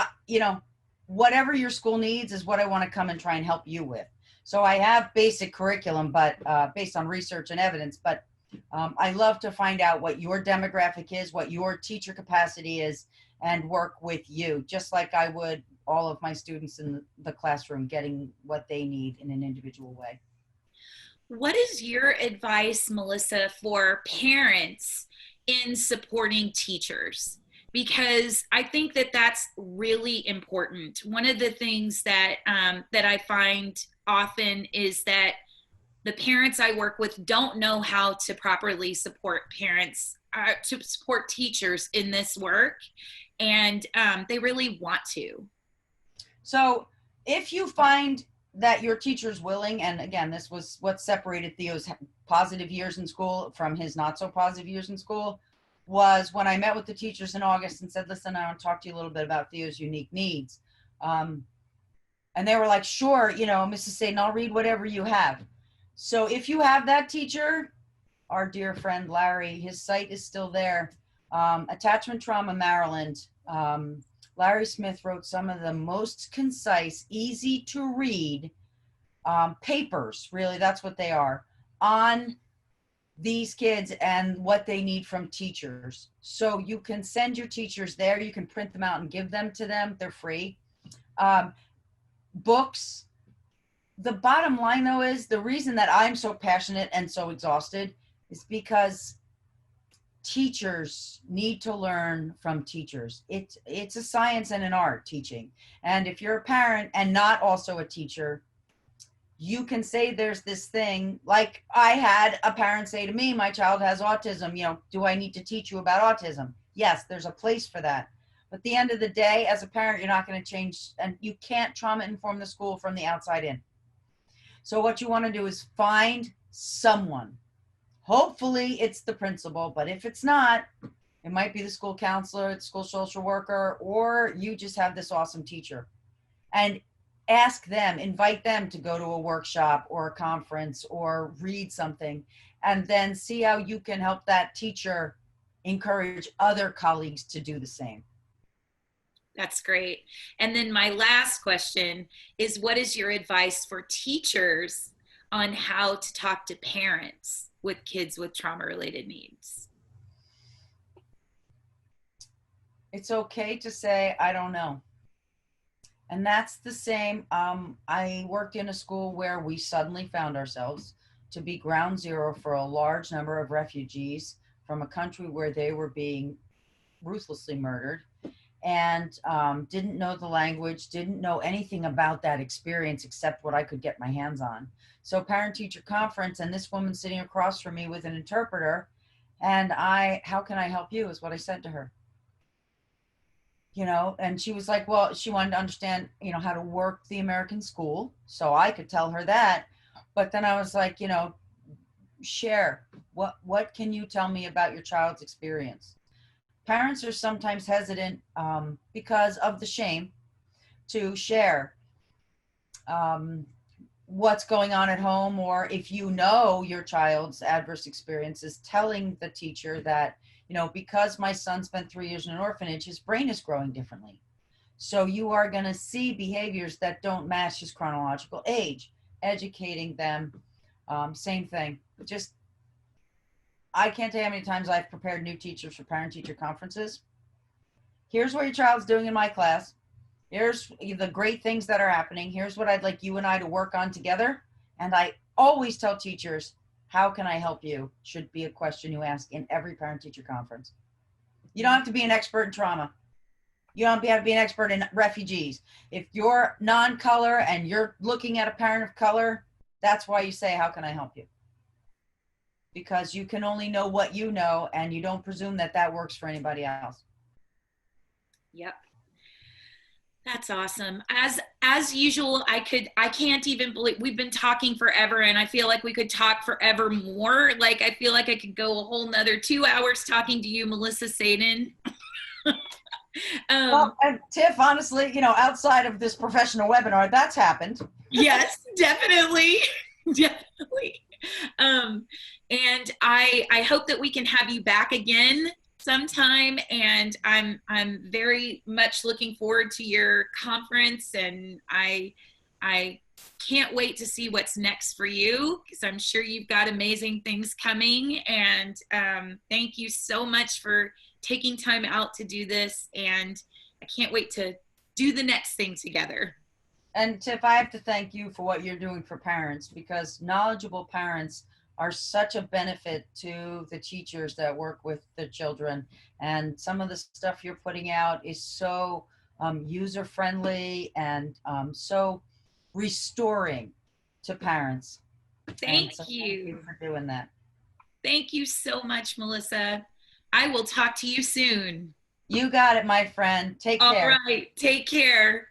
whatever your school needs is what I want to come and try and help you with. So I have basic curriculum, but based on research and evidence, but I love to find out what your demographic is, what your teacher capacity is, and work with you, just like I would all of my students in the classroom, getting what they need in an individual way. What is your advice, Melissa, for parents in supporting teachers? Because I think that that's really important. One of the things that that I find often is that the parents I work with don't know how to properly support parents, to support teachers in this work, and they really want to. So if you find that your teacher's willing, and again, this was what separated Theo's positive years in school from his not so positive years in school, was when I met with the teachers in August and said, listen, I want to talk to you a little bit about Theo's unique needs. And they were like, sure, Mrs. Sadin, I'll read whatever you have. So if you have that teacher, our dear friend Larry, his site is still there. Attachment Trauma Maryland. Larry Smith wrote some of the most concise, easy to read papers, really, that's what they are, on these kids and what they need from teachers. So you can send your teachers there. You can print them out and give them to them. They're free. Books. The bottom line, though, is the reason that I'm so passionate and so exhausted is because teachers need to learn from teachers. It's a science and an art, teaching. And if you're a parent and not also a teacher, you can say there's this thing, like I had a parent say to me, my child has autism, do I need to teach you about autism? Yes, there's a place for that. But at the end of the day, as a parent, you're not going to change, and you can't trauma inform the school from the outside in. So what you want to do is find someone. Hopefully it's the principal, but if it's not, it might be the school counselor, the school social worker, or you just have this awesome teacher. And ask them, invite them to go to a workshop or a conference or read something, and then see how you can help that teacher encourage other colleagues to do the same. That's great. And then my last question is, what is your advice for teachers on how to talk to parents with kids with trauma-related needs? It's okay to say, I don't know. And that's the same. I worked in a school where we suddenly found ourselves to be ground zero for a large number of refugees from a country where they were being ruthlessly murdered, and didn't know the language, didn't know anything about that experience except what I could get my hands on. So parent-teacher conference, and this woman sitting across from me with an interpreter, and how can I help you, is what I said to her. And she was like, well, she wanted to understand, how to work the American school. So I could tell her that. But then I was like, share, what can you tell me about your child's experience? Parents are sometimes hesitant because of the shame to share what's going on at home, or if your child's adverse experiences, telling the teacher that, because my son spent 3 years in an orphanage, his brain is growing differently. So you are going to see behaviors that don't match his chronological age. Educating them, same thing. I can't tell you how many times I've prepared new teachers for parent-teacher conferences. Here's what your child's doing in my class. Here's the great things that are happening. Here's what I'd like you and I to work on together. And I always tell teachers, how can I help you? Should be a question you ask in every parent-teacher conference. You don't have to be an expert in trauma. You don't have to be an expert in refugees. If you're non-color and you're looking at a parent of color, that's why you say, how can I help you? Because you can only know what you know, and you don't presume that that works for anybody else. Yep. That's awesome. As usual, I can't even believe we've been talking forever, and I feel like we could talk forever more. Like, I feel like I could go a whole nother 2 hours talking to you, Melissa Sadin. Well, and Tiff, honestly, outside of this professional webinar, that's happened. Yes, definitely. Definitely. And I hope that we can have you back again sometime, and I'm very much looking forward to your conference, and I can't wait to see what's next for you, because I'm sure you've got amazing things coming. And thank you so much for taking time out to do this. And I can't wait to do the next thing together. And Tiff, I have to thank you for what you're doing for parents, because knowledgeable parents are such a benefit to the teachers that work with the children. And some of the stuff you're putting out is so user friendly and so restoring to parents. And Thank so thank you. you for doing that. Thank you so much, Melissa. I will talk to you soon. You got it, my friend. Take All care. right. Take care.